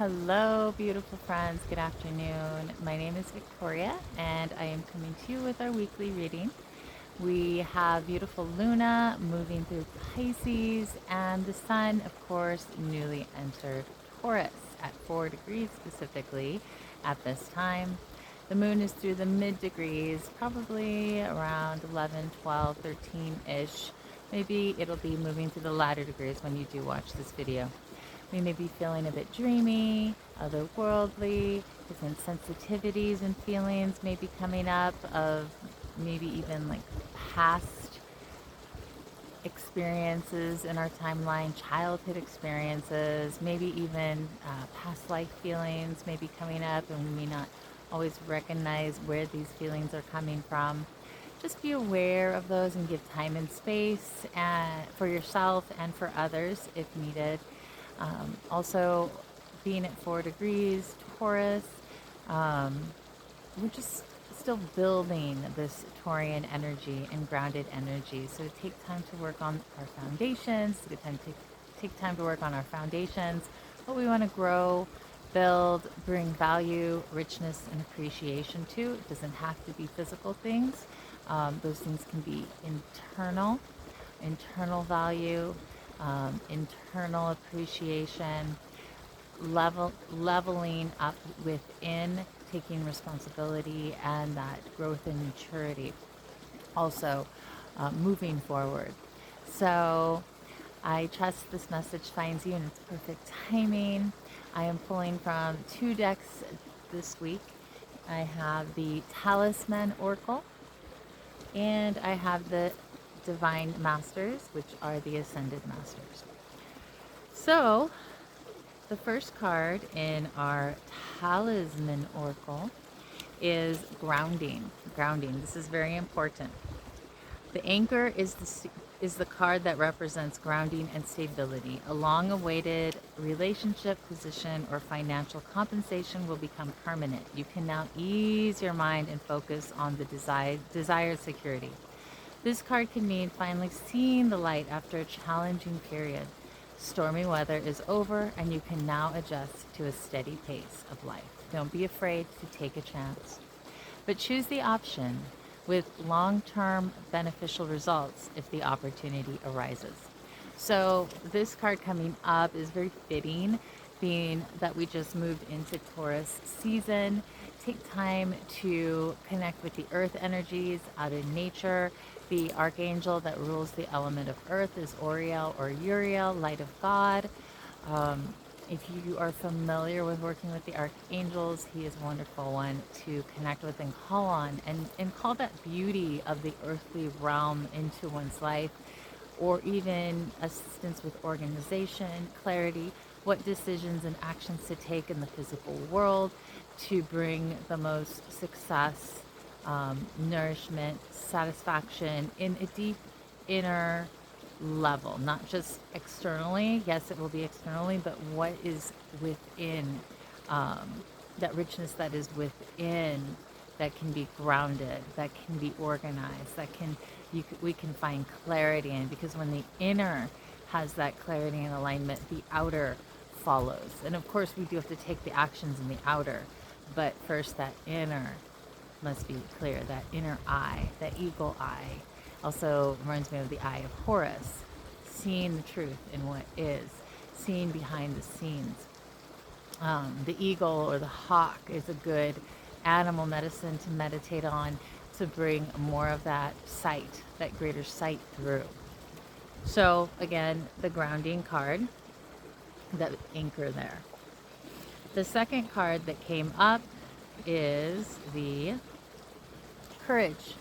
Hello, beautiful friends. Good afternoon. My name is Victoria, and I am coming to you with our weekly reading. We have beautiful Luna moving through Pisces, and the Sun, of course, newly entered Taurus at 4 degrees specifically at this time. The moon is through the mid degrees, probably around 11, 12, 13-ish. Maybe it'll be moving through the latter degrees when you do watch this video. We may be feeling a bit dreamy, otherworldly, different sensitivities and feelings may be coming up of maybe even like past experiences in our timeline, childhood experiences, maybe even past life feelings may be coming up, and we may not always recognize where these feelings are coming from. Just be aware of those and give time and space for yourself and for others if needed. Also, being at 4 degrees, Taurus, we're just still building this Taurian energy and grounded energy. So take time to work on our foundations. It's a good time to take time to work on our foundations. What we want to grow, build, bring value, richness, and appreciation to. It doesn't have to be physical things. Those things can be internal value, internal appreciation, leveling up within, taking responsibility, and that growth and maturity. Also, moving forward. So, I trust this message finds you in its perfect timing. I am pulling from 2 decks this week. I have the Talisman Oracle, and I have the Divine Masters, which are the Ascended Masters. So, the first card in our Talisman Oracle is grounding. Grounding. This is very important. The anchor is the card that represents grounding and stability. A long-awaited relationship, position, or financial compensation will become permanent. You can now ease your mind and focus on the desired security. This card can mean finally seeing the light after a challenging period. Stormy weather is over, and you can now adjust to a steady pace of life. Don't be afraid to take a chance, but choose the option with long-term beneficial results if the opportunity arises. So this card coming up is very fitting, being that we just moved into Taurus season. Take time to connect with the earth energies out in nature. The archangel that rules the element of earth is Auriel or Uriel, light of God. If you are familiar with working with the archangels, he is a wonderful one to connect with and call on, and call that beauty of the earthly realm into one's life, or even assistance with organization, clarity, what decisions and actions to take in the physical world to bring the most success, nourishment, satisfaction in a deep inner level, not just externally. Yes, it will be externally, but what is within, that richness that is within, that can be grounded, that can be organized, we can find clarity in, because when the inner has that clarity and alignment, the outer follows. And of course, we do have to take the actions in the outer, but first that inner must be clear, that inner eye, that eagle eye. Also reminds me of the eye of Horus, seeing the truth in what is, seeing behind the scenes. The eagle or the hawk is a good animal medicine to meditate on, to bring more of that sight, that greater sight through. So again, the grounding card, that anchor there. The second card that came up is the courage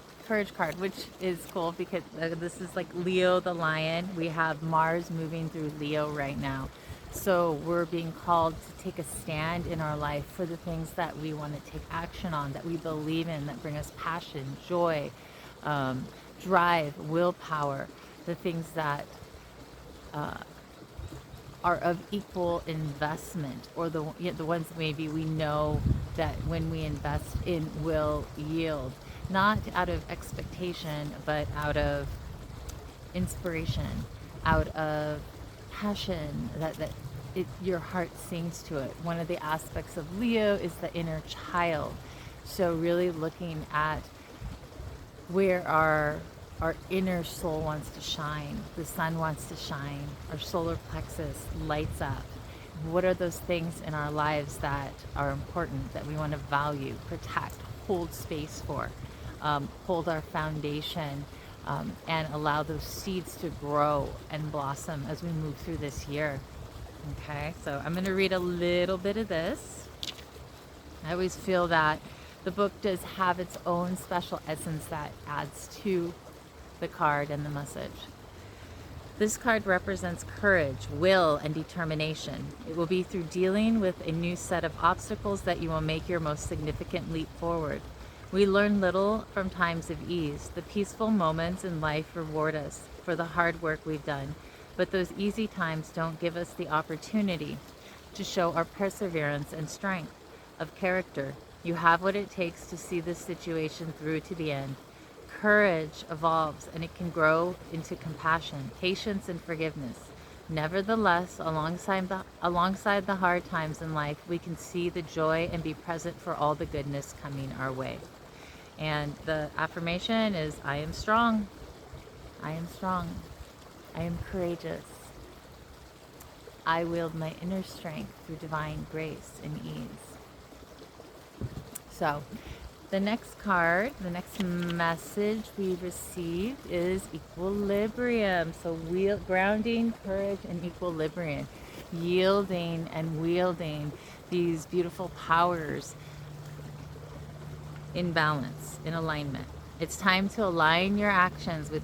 card, which is cool because this is like Leo the lion. We have Mars moving through Leo right now. So we're being called to take a stand in our life for the things that we want to take action on, that we believe in, that bring us passion, joy, drive, willpower, the things that are of equal investment, or the ones maybe we know that when we invest in will yield, not out of expectation, but out of inspiration, out of passion, that your heart sings to it. One of the aspects of Leo is the inner child. So really looking at where our inner soul wants to shine, the sun wants to shine, our solar plexus lights up. What are those things in our lives that are important, that we want to value, protect, hold space for, hold our foundation, and allow those seeds to grow and blossom as we move through this year. Okay, so I'm going to read a little bit of this. I always feel that the book does have its own special essence that adds to the card and the message. This card represents courage, will, and determination. It will be through dealing with a new set of obstacles that you will make your most significant leap forward. We learn little from times of ease. The peaceful moments in life reward us for the hard work we've done, but those easy times don't give us the opportunity to show our perseverance and strength of character. You have what it takes to see this situation through to the end. Courage evolves and it can grow into compassion, patience, and forgiveness. Nevertheless, alongside the hard times in life, we can see the joy and be present for all the goodness coming our way. And the affirmation is, I am strong. I am strong. I am courageous. I wield my inner strength through divine grace and ease. So, the next card, the next message we received is equilibrium. So grounding, courage, and equilibrium. Yielding and wielding these beautiful powers in balance, in alignment. It's time to align your actions with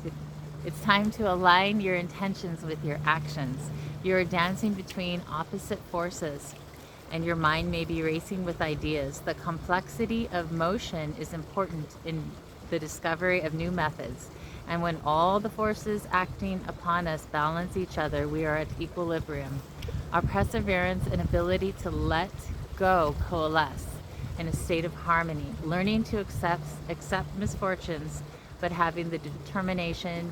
it's time to align your intentions with your actions. You're dancing between opposite forces, and your mind may be racing with ideas. The complexity of motion is important in the discovery of new methods. And when all the forces acting upon us balance each other, we are at equilibrium. Our perseverance and ability to let go coalesce in a state of harmony. Learning to accept misfortunes, but having the determination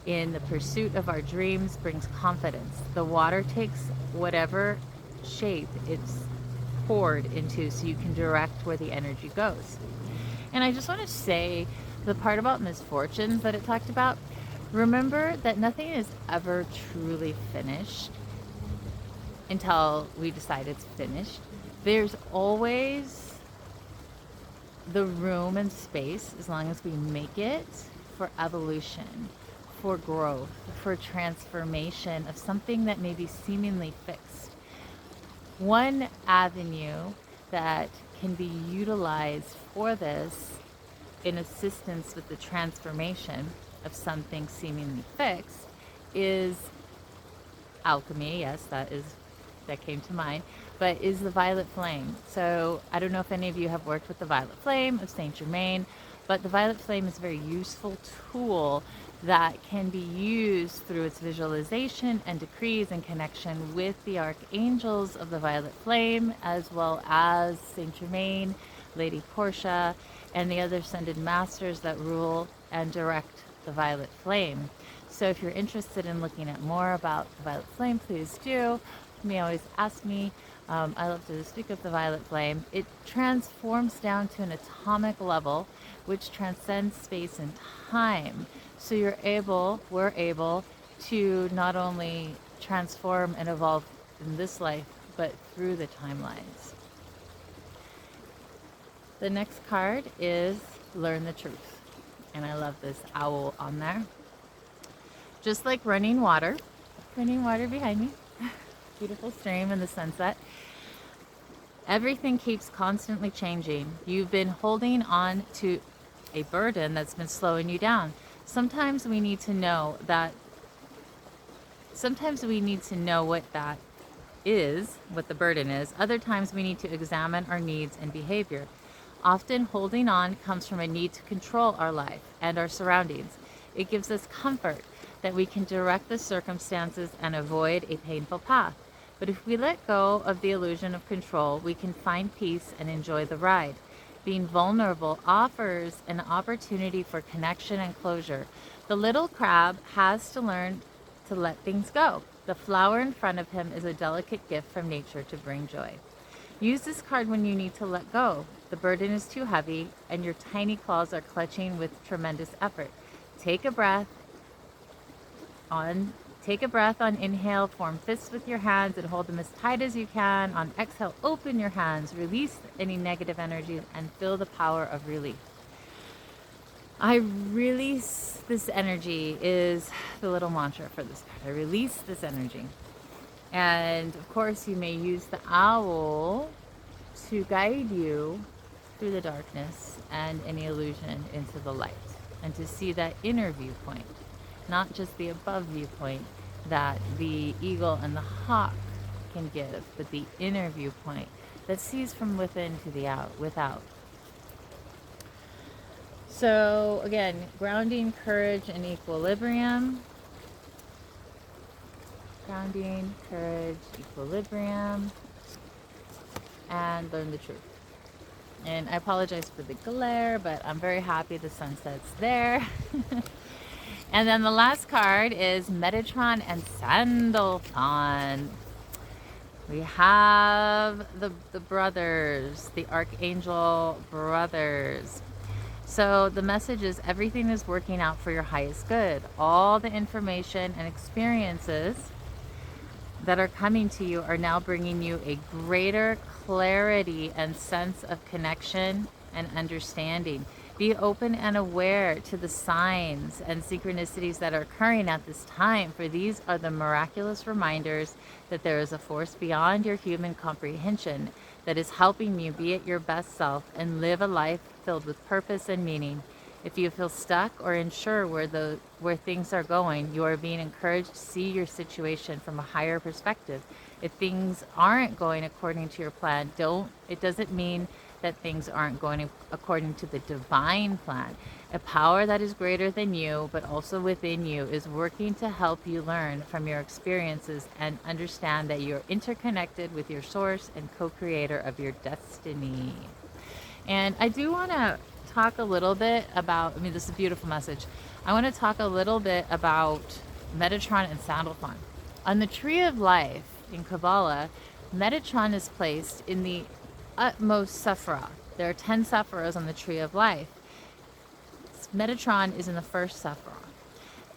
in the pursuit of our dreams brings confidence. The water takes whatever shape it's poured into, so you can direct where the energy goes. And I just want to say the part about misfortunes that it talked about, remember that nothing is ever truly finished until we decide it's finished. There's always the room and space, as long as we make it, for evolution, for growth, for transformation of something that may be seemingly fixed. One avenue that can be utilized for this in assistance with the transformation of something seemingly fixed is alchemy. Yes, that came to mind, but is the violet flame. So I don't know if any of you have worked with the violet flame of Saint Germain, but the violet flame is a very useful tool that can be used through its visualization and decrees in connection with the archangels of the violet flame, as well as Saint Germain, Lady Portia, and the other ascended masters that rule and direct the violet flame. So if you're interested in looking at more about the violet flame, please do. You may always ask me. I love to speak of the violet flame. It transforms down to an atomic level, which transcends space and time. So we're able to not only transform and evolve in this life, but through the timelines. The next card is Learn the Truth. And I love this owl on there. Just like running water behind me, beautiful stream in the sunset. Everything keeps constantly changing. You've been holding on to a burden that's been slowing you down. Sometimes we need to know what that is, what the burden is. Other times we need to examine our needs and behavior. Often holding on comes from a need to control our life and our surroundings. It gives us comfort that we can direct the circumstances and avoid a painful path. But if we let go of the illusion of control, we can find peace and enjoy the ride. Being vulnerable offers an opportunity for connection and closure. The little crab has to learn to let things go. The flower in front of him is a delicate gift from nature to bring joy. Use this card when you need to let go. The burden is too heavy and your tiny claws are clutching with tremendous effort. Take a breath on inhale, form fists with your hands and hold them as tight as you can. On exhale, open your hands, release any negative energies and feel the power of relief. I release this energy is the little mantra for this card. I release this energy. And of course, you may use the owl to guide you through the darkness and any illusion into the light, and to see that inner viewpoint, not just the above viewpoint that the eagle and the hawk can give, but the inner viewpoint that sees from within to the without. So again, grounding, courage, and equilibrium. Grounding, courage, equilibrium, and learn the truth. And I apologize for the glare, but I'm very happy the sunset's there. And then the last card is Metatron and Sandalphon. We have the brothers, the Archangel brothers. So the message is everything is working out for your highest good. All the information and experiences that are coming to you are now bringing you a greater clarity and sense of connection and understanding. Be open and aware to the signs and synchronicities that are occurring at this time, for these are the miraculous reminders that there is a force beyond your human comprehension that is helping you be at your best self and live a life filled with purpose and meaning. If you feel stuck or unsure where things are going, you are being encouraged to see your situation from a higher perspective. If things aren't going according to your plan, it doesn't mean that things aren't going according to the divine plan. A power that is greater than you, but also within you, is working to help you learn from your experiences and understand that you're interconnected with your source and co-creator of your destiny. And I do want to talk a little bit about, this is a beautiful message. I want to talk a little bit about Metatron and Sandalphon. On the Tree of Life in Kabbalah, Metatron is placed in the utmost Sephirah. There are 10 Sephiras on the Tree of Life. Metatron is in the first Sephirah.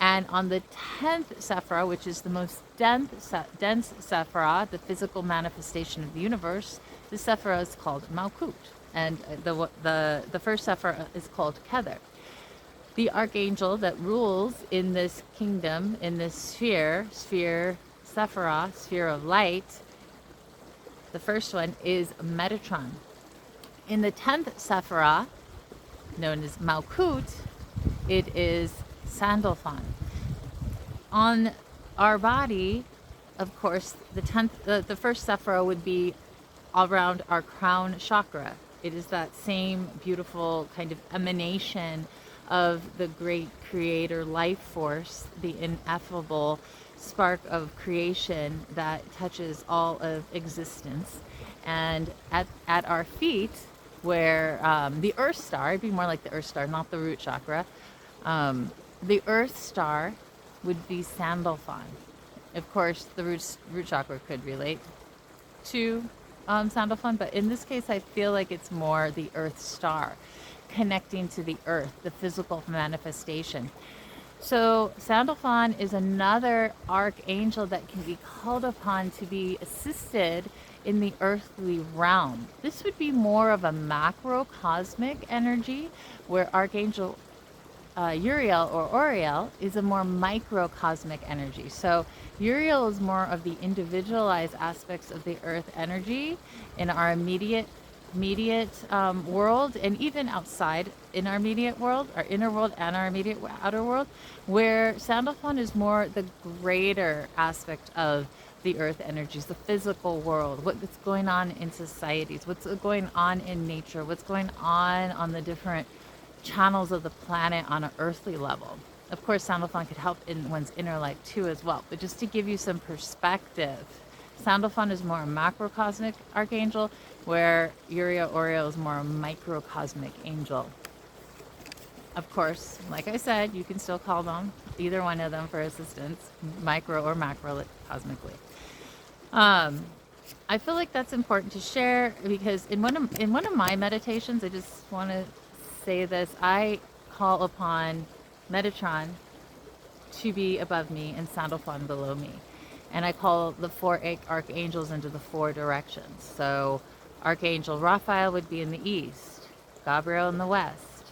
And on the 10th Sephirah, which is the most dense Sephirah, the physical manifestation of the universe, the Sephirah is called Malkut. And the first Sephirah is called Kether. The archangel that rules in this kingdom, in this sphere, Sephirah, sphere of light, the first one is Metatron. In the 10th Sephirah, known as Malkut, it is Sandalphon. On our body, of course, the first Sephirah would be around our crown chakra. It is that same beautiful kind of emanation of the great creator life force, the ineffable spark of creation that touches all of existence. And at our feet, where the Earth Star, it'd be more like the Earth Star, not the root chakra, the Earth Star would be Sandalphon. Of course, the root chakra could relate to Sandalphon, but in this case, I feel like it's more the Earth Star, connecting to the Earth, the physical manifestation. So Sandalphon is another archangel that can be called upon to be assisted in the earthly realm. This would be more of a macrocosmic energy, where Archangel Auriel or Auriel is a more microcosmic energy. So Auriel is more of the individualized aspects of the earth energy in our immediate world, and even outside in our immediate world, our inner world and our immediate outer world, where Sandalphon is more the greater aspect of the earth energies, the physical world, what's going on in societies, what's going on in nature, what's going on the different channels of the planet on an earthly level. Of course, Sandalphon could help in one's inner life too as well, but just to give you some perspective, Sandalphon is more a macrocosmic archangel, where Auriel is more a microcosmic angel. Of course, like I said, you can still call them either one of them for assistance, micro or macro cosmically. I feel like that's important to share because in one of my meditations, I just want to say this. I call upon Metatron to be above me and Sandalphon below me. And I call the four archangels into the four directions. So Archangel Raphael would be in the east, Gabriel in the west,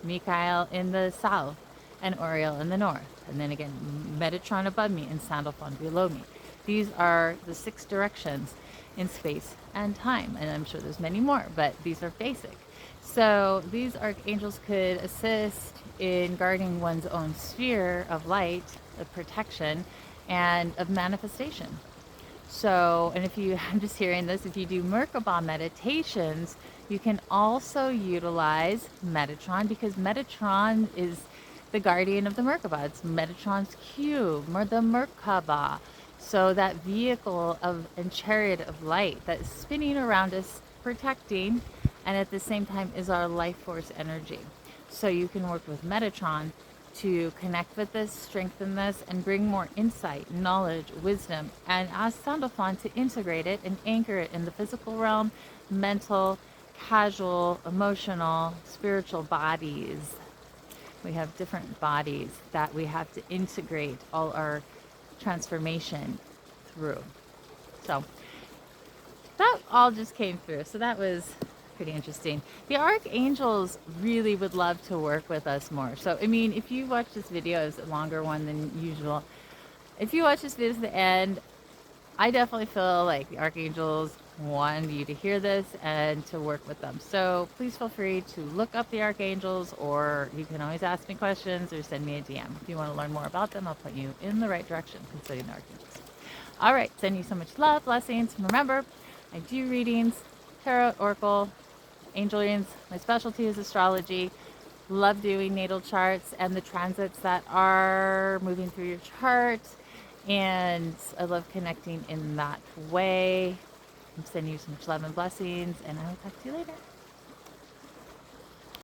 Michael in the south, and Auriel in the north. And then again, Metatron above me and Sandalphon below me. These are the 6 directions in space and time. And I'm sure there's many more, but these are basic. So these archangels could assist in guarding one's own sphere of light, of protection, and of manifestation. So, and if you, I'm just hearing this, if you do merkaba meditations, you can also utilize Metatron because Metatron is the guardian of the merkaba. It's Metatron's cube, or the merkaba. So that vehicle of and chariot of light that is spinning around us, protecting, and at the same time is our life force energy. So you can work with Metatron to connect with this, strengthen this, and bring more insight, knowledge, wisdom, and ask Sandalphon to integrate it and anchor it in the physical realm, mental, casual, emotional, spiritual bodies. We have different bodies that we have to integrate all our transformation through. So that all just came through. So that was pretty interesting. The archangels really would love to work with us more. So, I mean, if you watch this video, it's a longer one than usual. If you watch this video to the end, I definitely feel like the archangels want you to hear this and to work with them. So please feel free to look up the archangels, or you can always ask me questions or send me a DM. If you want to learn more about them, I'll put you in the right direction concerning the archangels. All right, send you so much love, blessings. Remember, I do readings, tarot, oracle, angel readings. My specialty is astrology. Love doing natal charts and the transits that are moving through your chart. And I love connecting in that way. I'm sending you so much love and blessings, and I will talk to you later.